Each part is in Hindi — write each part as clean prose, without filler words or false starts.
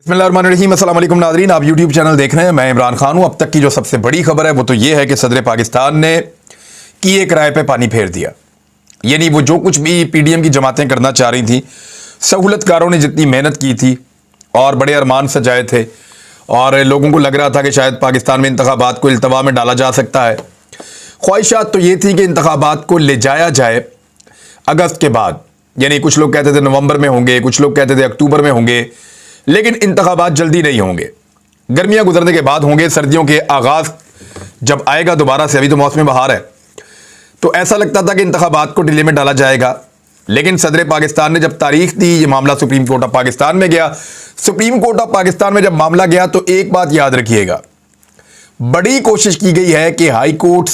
बिस्मिल्लाहिर्रहमानिर्रहीम, अस्सलाम वालेकुम नाज़रीन। आप यूट्यूब चैनल देख रहे हैं, मैं इमरान खान हूँ। अब तक की जो सबसे बड़ी खबर है वो तो ये है कि सदर पाकिस्तान ने की एक राय पे पानी फेर दिया। यानी वो जो कुछ भी पीडीएम की जमातें करना चाह रही थी, सहूलतकारों ने जितनी मेहनत की थी और बड़े अरमान सजाए थे और लोगों को लग रहा था कि शायद पाकिस्तान में इंतखाबात को इल्तवा में डाला जा सकता है। ख्वाहिशात तो ये थी कि इंतखाबात को ले जाया जाए अगस्त के बाद, यानी कुछ लोग कहते थे नवंबर में होंगे, कुछ लोग कहते थे अक्टूबर में होंगे, लेकिन इंतखाबात जल्दी नहीं होंगे, गर्मियां गुजरने के बाद होंगे। सर्दियों के आगाज जब आएगा दोबारा से, अभी तो मौसम बहार है, तो ऐसा लगता था कि इंतखाबात को डिले में डाला जाएगा। लेकिन सदर पाकिस्तान ने जब तारीख दी, ये मामला सुप्रीम कोर्ट ऑफ पाकिस्तान में गया। सुप्रीम कोर्ट ऑफ पाकिस्तान में जब मामला गया तो एक बात याद रखिएगा, बड़ी कोशिश की गई है कि high court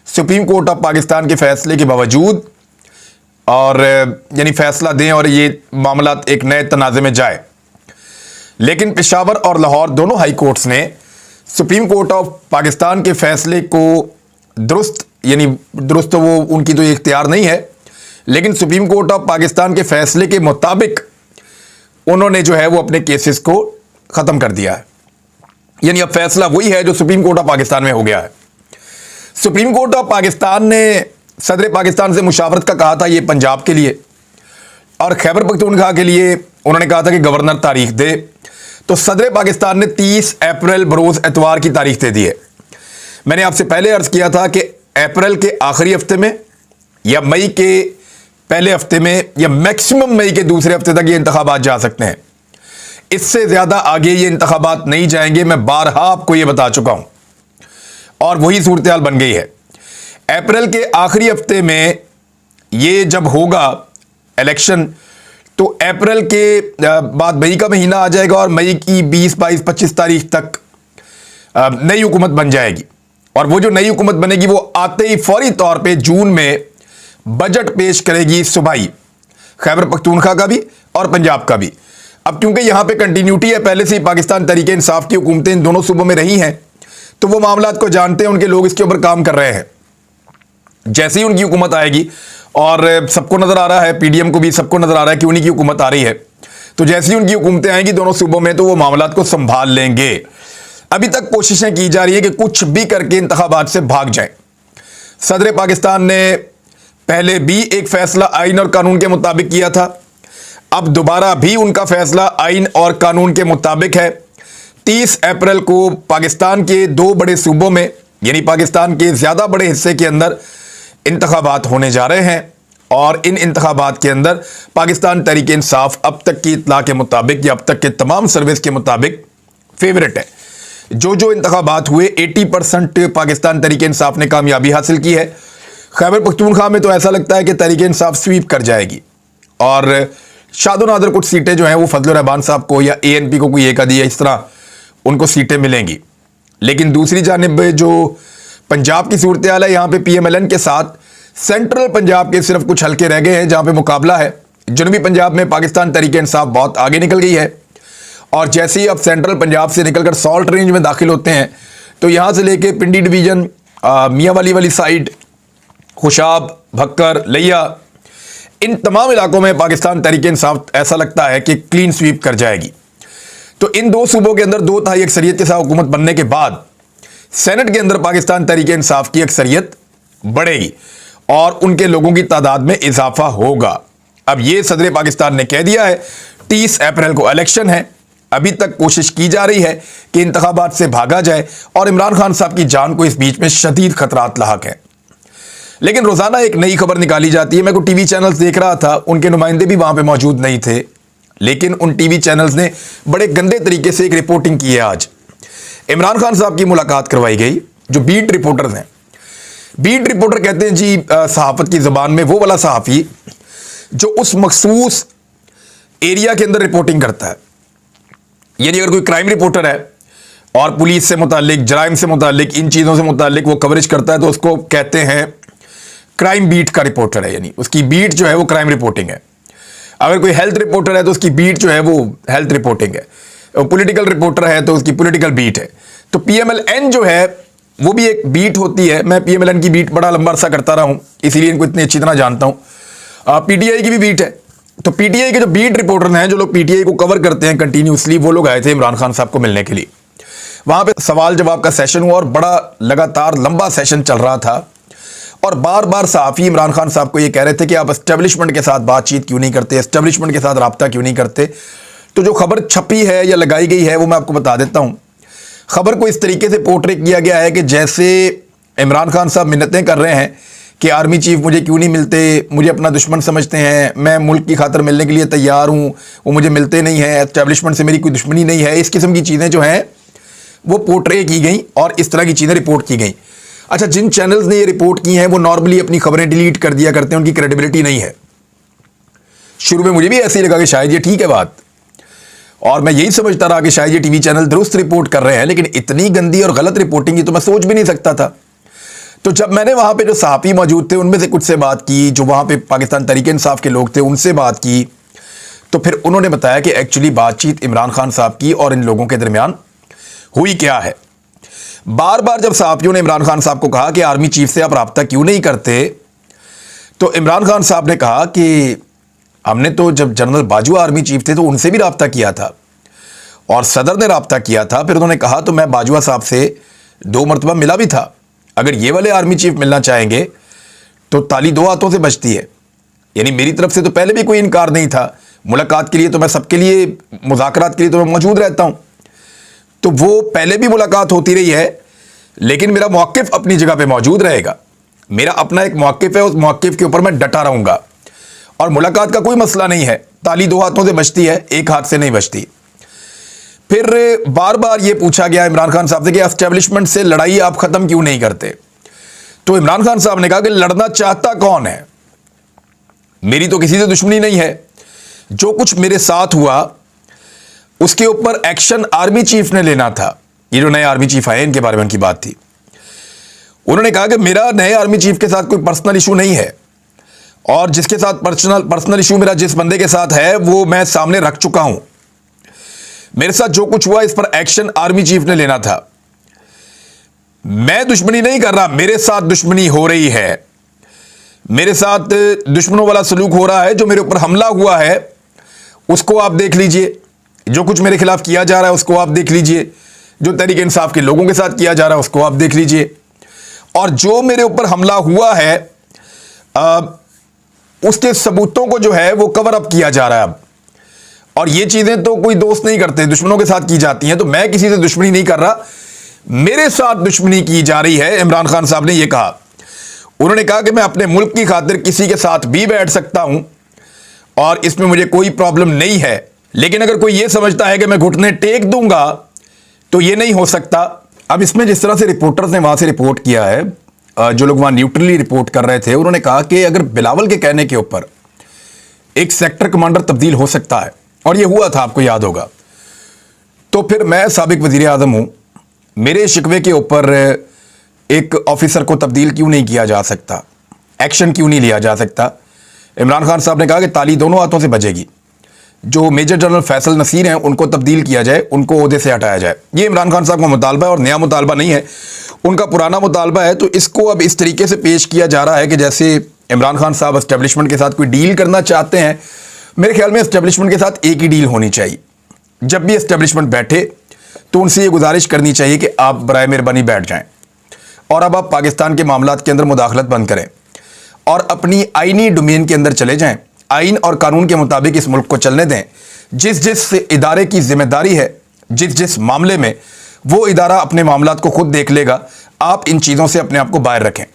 supreme court of Pakistan के फैसले के बावजूद और यानी फैसला दें और ये मामला एक नए तनाज़े में जाए। लेकिन पेशावर और लाहौर दोनों हाई कोर्ट्स ने सुप्रीम कोर्ट ऑफ पाकिस्तान के फैसले को दुरुस्त, यानी दुरुस्त तो वो उनकी तो इख्तियार नहीं है, लेकिन सुप्रीम कोर्ट ऑफ पाकिस्तान के फैसले के मुताबिक उन्होंने जो है वो अपने केसेस को ख़त्म कर दिया है। यानी अब फैसला वही है जो सुप्रीम कोर्ट ऑफ पाकिस्तान में हो गया है। सुप्रीम कोर्ट ऑफ पाकिस्तान ने सदर पाकिस्तान से मुशावरत का कहा था, ये पंजाब के लिए, और खैबर पख्तूनख्वा के लिए उन्होंने कहा था कि गवर्नर तारीख दे। तो सदर पाकिस्तान ने 30 अप्रैल बरोज़ एतवार की तारीख दे दी है। मैंने आपसे पहले अर्ज़ किया था कि अप्रैल के आखिरी हफ्ते में या मई के पहले हफ्ते में या मैक्सिमम मई के दूसरे हफ्ते तक ये इंतखाबात जा सकते हैं। इससे ज़्यादा आगे ये इंतखाबात नहीं जाएंगे, मैं बारहा आपको ये बता चुका हूँ, और वही सूरत हाल बन गई है। अप्रैल के आखिरी हफ्ते में ये जब होगा इलेक्शन, तो अप्रैल के बाद मई का महीना आ जाएगा और मई की 20, 22, 25 तारीख तक नई हुकूमत बन जाएगी। और वो जो नई हुकूमत बनेगी वो आते ही फौरी तौर पे जून में बजट पेश करेगी सूबाई, खैबर पख्तूनख्वा का भी और पंजाब का भी। अब क्योंकि यहाँ पे कंटिन्यूटी है, पहले से ही पाकिस्तान तहरीक इंसाफ की हुकूमतें इन दोनों सूबों में रही हैं, तो वो मामलात को जानते हैं, उनके लोग इसके ऊपर काम कर रहे हैं। जैसे ही उनकी हुकूमत आएगी, और सबको नजर आ रहा है, पीडीएम को भी सबको नजर आ रहा है कि उन्हीं की हुकूमत आ रही है, तो जैसे ही उनकी हुकूमतें आएंगी दोनों सूबों में, तो वो मामलात को संभाल लेंगे। अभी तक कोशिशें की जा रही है कि कुछ भी करके इंतखाबात से भाग जाए। सदर पाकिस्तान ने पहले भी एक फैसला आइन और कानून के मुताबिक किया था, अब दोबारा भी उनका फैसला आइन और कानून के मुताबिक है। 30 अप्रैल को पाकिस्तान के दो बड़े सूबों में, यानी पाकिस्तान के ज्यादा बड़े हिस्से के अंदर इंतखाबात होने जा रहे हैं, और इन इंतखाबात के अंदर पाकिस्तान तहरीक इंसाफ अब तक की इत्तला के मुताबिक या अब तक के तमाम सर्विस के मुताबिक फेवरेट है। जो इंतखाबात हुए 80% पाकिस्तान तहरीक इंसाफ ने कामयाबी हासिल की है। खैबर पख्तूनख्वा में तो ऐसा लगता है कि तहरीक इंसाफ स्वीप कर जाएगी और शादो नादर कुछ सीटें जो हैं वो फजल रहमान साहब को या ANP को कोई एक आधी इस तरह उनको सीटें मिलेंगी। लेकिन दूसरी जानिब जो पंजाब की सूरत हाल है, यहाँ पे PMLN के साथ सेंट्रल पंजाब के सिर्फ कुछ हल्के रह गए हैं जहाँ पे मुकाबला है। जनूबी पंजाब में पाकिस्तान तहरीक इंसाफ बहुत आगे निकल गई है, और जैसे ही अब सेंट्रल पंजाब से निकलकर सॉल्ट रेंज में दाखिल होते हैं, तो यहाँ से लेके पिंडी डिवीजन, मियांवाली वाली साइड, खुशाब, भक्कर, लिया, इन तमाम इलाकों में पाकिस्तान तहरीक इंसाफ ऐसा लगता है कि क्लीन स्वीप कर जाएगी। तो इन दो सूबों के अंदर 2/3 अक्सरियत के साथ हुकूमत बनने के बाद सेनेट के अंदर पाकिस्तान तहरीक इंसाफ की अक्सरियत बढ़ेगी और उनके लोगों की तादाद में इजाफा होगा। अब ये सदर पाकिस्तान ने कह दिया है 30 अप्रैल को इलेक्शन है। अभी तक कोशिश की जा रही है कि इंतखाबात से भागा जाए, और इमरान खान साहब की जान को इस बीच में शदीद खतरात लाहक है। लेकिन रोजाना एक नई खबर निकाली जाती है। मैं को टीवी चैनल्स देख रहा था, उनके नुमाइंदे भी वहां पे मौजूद नहीं थे, लेकिन उन टीवी चैनल्स ने बड़े गंदे तरीके से एक रिपोर्टिंग की है। आज इमरान खान साहब की मुलाकात करवाई गई, जो बीट रिपोर्टर्स हैं। बीट रिपोर्टर कहते हैं जी सहाफत की ज़बान में वो वाला सहाफ़ी जो उस मखसूस एरिया के अंदर रिपोर्टिंग करता है। यानी अगर कोई क्राइम रिपोर्टर है और पुलिस से मुतालिक, जराइम से मुतालिक, इन चीज़ों से मुतालिक वो कवरेज करता है, तो उसको कहते हैं क्राइम बीट का रिपोर्टर है। यानी उसकी बीट जो है वो क्राइम रिपोर्टिंग है। अगर कोई हेल्थ रिपोर्टर है तो उसकी बीट जो है वो हेल्थ रिपोर्टिंग है। पॉलिटिकल रिपोर्टर है तो उसकी पॉलिटिकल बीट है। तो PMLN जो है वो भी एक बीट होती है। मैं PMLN की बीट बड़ा लंबा अरसा करता रहा हूं, इसीलिए इनको इतनी अच्छी तरह जानता हूं। PTI की भी बीट है, तो पीटीआई के जो बीट रिपोर्टर हैं, जो लोग पीटीआई को कवर करते हैं कंटिन्यूसली, वो लोग आए थे इमरान खान साहब को मिलने के लिए। वहां पे सवाल जवाब का सेशन हुआ और बड़ा लगातार लंबा सेशन चल रहा था और बार बार सहाफ़ी इमरान खान साहब को ये कह रहे थे कि आप एस्टेब्लिशमेंट के साथ बातचीत क्यों नहीं करते, एस्टेब्लिशमेंट के साथ रब्ता क्यों नहीं करते। तो जो खबर छपी है या लगाई गई है वो मैं आपको बता देता हूं। खबर को इस तरीके से पोर्ट्रे किया गया है कि जैसे इमरान खान साहब मिन्नतें कर रहे हैं कि आर्मी चीफ मुझे क्यों नहीं मिलते, मुझे अपना दुश्मन समझते हैं, मैं मुल्क की खातिर मिलने के लिए तैयार हूं, वो मुझे मिलते नहीं हैं, एस्टेब्लिशमेंट से मेरी कोई दुश्मनी नहीं है। इस किस्म की चीज़ें जो हैं वो पोर्ट्रे की गई और इस तरह की चीज़ें रिपोर्ट की गई। अच्छा, जिन चैनल्स ने ये रिपोर्ट की हैं वो नॉर्मली अपनी खबरें डिलीट कर दिया करते हैं, उनकी क्रेडिबिलिटी नहीं है। शुरू में मुझे भी ऐसे ही लगा कि शायद ये ठीक है बात, और मैं यही समझता रहा कि शायद ये टीवी चैनल दुरुस्त रिपोर्ट कर रहे हैं, लेकिन इतनी गंदी और गलत रिपोर्टिंग की तो मैं सोच भी नहीं सकता था। तो जब मैंने वहां पे जो सहाफ़ी मौजूद थे उनमें से कुछ से बात की, जो वहां पे पाकिस्तान तहरीक इंसाफ के लोग थे उनसे बात की, तो फिर उन्होंने बताया कि एक्चुअली बातचीत इमरान खान साहब की और इन लोगों के दरमियान हुई क्या है। बार बार जब सहाफ़ियों ने इमरान खान साहब को कहा कि आर्मी चीफ से आप रब्ता क्यों नहीं करते, तो इमरान खान साहब ने कहा कि हमने तो जब जनरल बाजवा आर्मी चीफ थे तो उनसे भी रब्ता किया था और सदर ने रब्ता किया था। फिर उन्होंने कहा तो मैं बाजवा साहब से 2 मरतबा मिला भी था, अगर ये वाले आर्मी चीफ मिलना चाहेंगे तो ताली 2 हाथों से बजती है। यानी मेरी तरफ से तो पहले भी कोई इनकार नहीं था, मुलाकात के लिए तो मैं सबके लिए, मुज़ाकरात के लिए तो मैं मौजूद रहता हूं। तो वो पहले भी मुलाकात होती रही है, लेकिन मेरा मौक़िफ़ अपनी जगह पे मौजूद रहेगा। मेरा अपना एक मौक़िफ़ है, उस मौक़िफ़ के ऊपर मैं डटा रहूंगा और मुलाकात का कोई मसला नहीं है। ताली 2 हाथों से बजती है, 1 हाथ से नहीं बजती। फिर बार बार ये पूछा गया इमरान खान साहब से कि एस्टेब्लिशमेंट से लड़ाई आप ख़त्म क्यों नहीं करते। तो इमरान खान साहब ने कहा कि लड़ना चाहता कौन है, मेरी तो किसी से दुश्मनी नहीं है। जो कुछ मेरे साथ हुआ उसके ऊपर एक्शन आर्मी चीफ ने लेना था। ये जो नए आर्मी चीफ आए इनके बारे में उनकी बात थी। उन्होंने कहा कि मेरा नए आर्मी चीफ के साथ कोई पर्सनल इशू नहीं है और जिसके साथ पर्सनल इशू मेरा जिस बंदे के साथ है वो मैं सामने रख चुका हूं। मेरे साथ जो कुछ हुआ इस पर एक्शन आर्मी चीफ ने लेना था। मैं दुश्मनी नहीं कर रहा, मेरे साथ दुश्मनी हो रही है, मेरे साथ दुश्मनों वाला सलूक हो रहा है। जो मेरे ऊपर हमला हुआ है उसको आप देख लीजिए, जो कुछ मेरे खिलाफ किया जा रहा है उसको आप देख लीजिए, जो तहरीक इंसाफ के लोगों के साथ किया जा रहा है उसको आप देख लीजिए, और जो मेरे ऊपर हमला हुआ है उसके सबूतों को जो है वो कवर अप किया जा रहा है अब। और ये चीजें तो कोई दोस्त नहीं करते, दुश्मनों के साथ की जाती हैं। तो मैं किसी से दुश्मनी नहीं कर रहा, मेरे साथ दुश्मनी की जा रही है। इमरान खान साहब ने यह कहा। उन्होंने कहा कि मैं अपने मुल्क की खातिर किसी के साथ भी बैठ सकता हूं और इसमें मुझे कोई प्रॉब्लम नहीं है, लेकिन अगर कोई यह समझता है कि मैं घुटने टेक दूंगा तो यह नहीं हो सकता। अब इसमें जिस तरह से रिपोर्टर्स ने वहां से रिपोर्ट किया है, जो लोग वहां न्यूट्रली रिपोर्ट कर रहे थे, उन्होंने कहा कि अगर बिलावल के कहने के ऊपर एक सेक्टर कमांडर तब्दील हो सकता है, और यह हुआ था, आपको याद होगा, तो फिर मैं साबिक वजीर आज़म हूं, मेरे शिकवे के ऊपर एक ऑफिसर को तब्दील क्यों नहीं किया जा सकता, एक्शन क्यों नहीं लिया जा सकता। इमरान खान साहब ने कहा कि ताली 2 हाथों से बजेगी। जो मेजर जनरल फैसल नसीर हैं उनको तब्दील किया जाए, उनको ओहदे से हटाया जाए। ये इमरान खान साहब का मुतालबा है और नया मुतालबा नहीं है, उनका पुराना मुतालबा है। तो इसको अब इस तरीके से पेश किया जा रहा है कि जैसे इमरान खान साहब एस्टेब्लिशमेंट के साथ कोई डील करना चाहते हैं। मेरे ख्याल में एस्टेब्लिशमेंट के साथ एक ही डील होनी चाहिए। जब भी एस्टेब्लिशमेंट बैठे तो उनसे ये गुजारिश करनी चाहिए कि आप बराए मेहरबानी बैठ जाएं और अब आप पाकिस्तान के मामलात के अंदर मुदाखलत बंद करें और अपनी आईनी डोमेन के अंदर चले जाएं। आइन और कानून के मुताबिक इस मुल्क को चलने दें। जिस जिस इदारे की जिम्मेदारी है, जिस जिस मामले में, वो इदारा अपने मामलात को खुद देख लेगा। आप इन चीज़ों से अपने आप को बाहर रखें।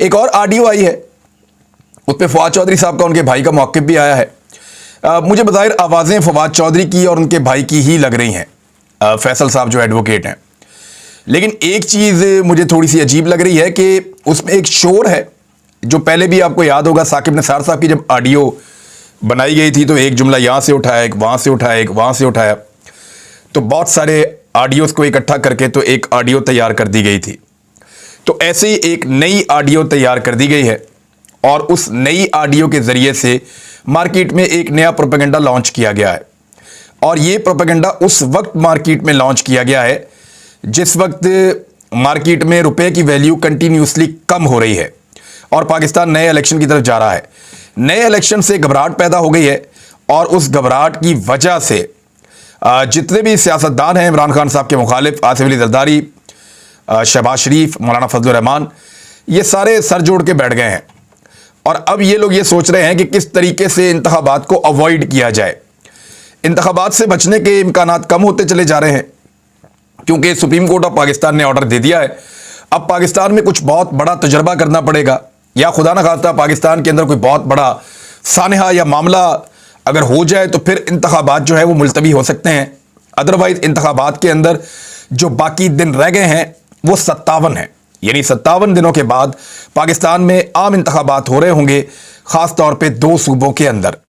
एक और ऑडियो आई है, उस पर फवाद चौधरी साहब का, उनके भाई का मौक़िफ़ भी आया है। मुझे बज़ाहिर आवाज़ें फवाद चौधरी की और उनके भाई की ही लग रही हैं, फैसल साहब जो एडवोकेट हैं, लेकिन एक चीज़ मुझे थोड़ी सी अजीब लग रही है कि उसमें एक शोर है जो पहले भी आपको याद होगा। साकिब निसार साहब की जब ऑडियो बनाई गई थी तो एक जुमला यहाँ से उठाया, एक वहाँ से उठाया, एक वहाँ से उठाया, तो बहुत सारे ऑडियोज़ को इकट्ठा करके तो एक ऑडियो तैयार कर दी गई थी। तो ऐसे ही एक नई ऑडियो तैयार कर दी गई है और उस नई ऑडियो के ज़रिए से मार्केट में एक नया प्रोपेगेंडा लॉन्च किया गया है। और ये प्रोपेगेंडा उस वक्त मार्केट में लॉन्च किया गया है जिस वक्त मार्केट में रुपए की वैल्यू कंटिन्यूसली कम हो रही है और पाकिस्तान नए इलेक्शन की तरफ जा रहा है। नए इलेक्शन से घबराहट पैदा हो गई है और उस घबराहट की वजह से जितने भी सियासतदान हैं इमरान खान साहब के मुखालिफ, आसिफ अली जरदारी, शहबाज शरीफ, मौलाना फजल रहमान, ये सारे सर जोड़ के बैठ गए हैं। और अब ये लोग ये सोच रहे हैं कि किस तरीके से इंतखाबात को अवॉइड किया जाए। इंतखाबात से बचने के इम्कानात कम होते चले जा रहे हैं, क्योंकि सुप्रीम कोर्ट ऑफ पाकिस्तान ने ऑर्डर दे दिया है। अब पाकिस्तान में कुछ बहुत बड़ा तजर्बा करना पड़ेगा, या खुदा ना खास्ता पाकिस्तान के अंदर कोई बहुत बड़ा सानहा या मामला अगर हो जाए तो फिर इंतखाबात जो है वो मुलतवी हो सकते हैं। अदरवाइज इंतखाबात के अंदर जो बाकी दिन रह गए हैं वो 57 हैं, यानी 57 दिनों के बाद पाकिस्तान में आम इंतखाबात हो रहे होंगे, खास तौर पे 2 सूबों के अंदर।